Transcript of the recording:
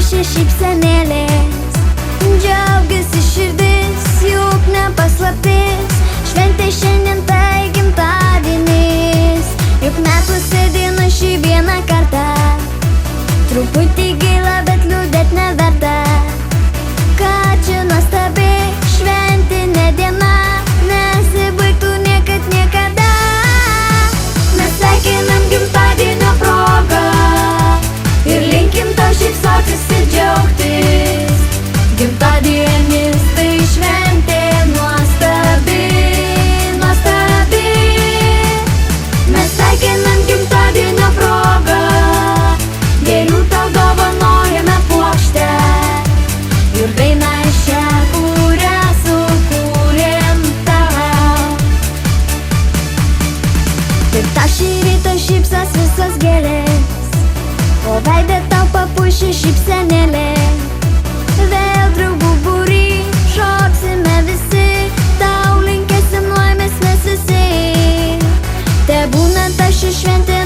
papuošia šypsenėlės, džiaugiasi širdis, juk ne paslaptis, šventė šiandien tai gimtadienis, juk metuose diena šį vieną kartą, truputį gaila, bet liūdėt neverta, kad čia nuostabi šventinė diena nesibaigtų niekad niekada. Mes sveikinam gimtadienio progą ir linkim tau šypsotis ir džiaugtis. Gimtadienis tai šventė nuostabi, nuostabi. Mes sveikinam gimtadienio progą, gėlių tau dovanojame puokštę ir dainą šią, kurią sukūrėm tau. Tik tau šį rytą šypsos visos gėlės, o veidą tau papuošia šypsenėlė. Vėl draugų būry šoksime visi, tau linkėsim laimės mes visi. Tebūna ta ši šventė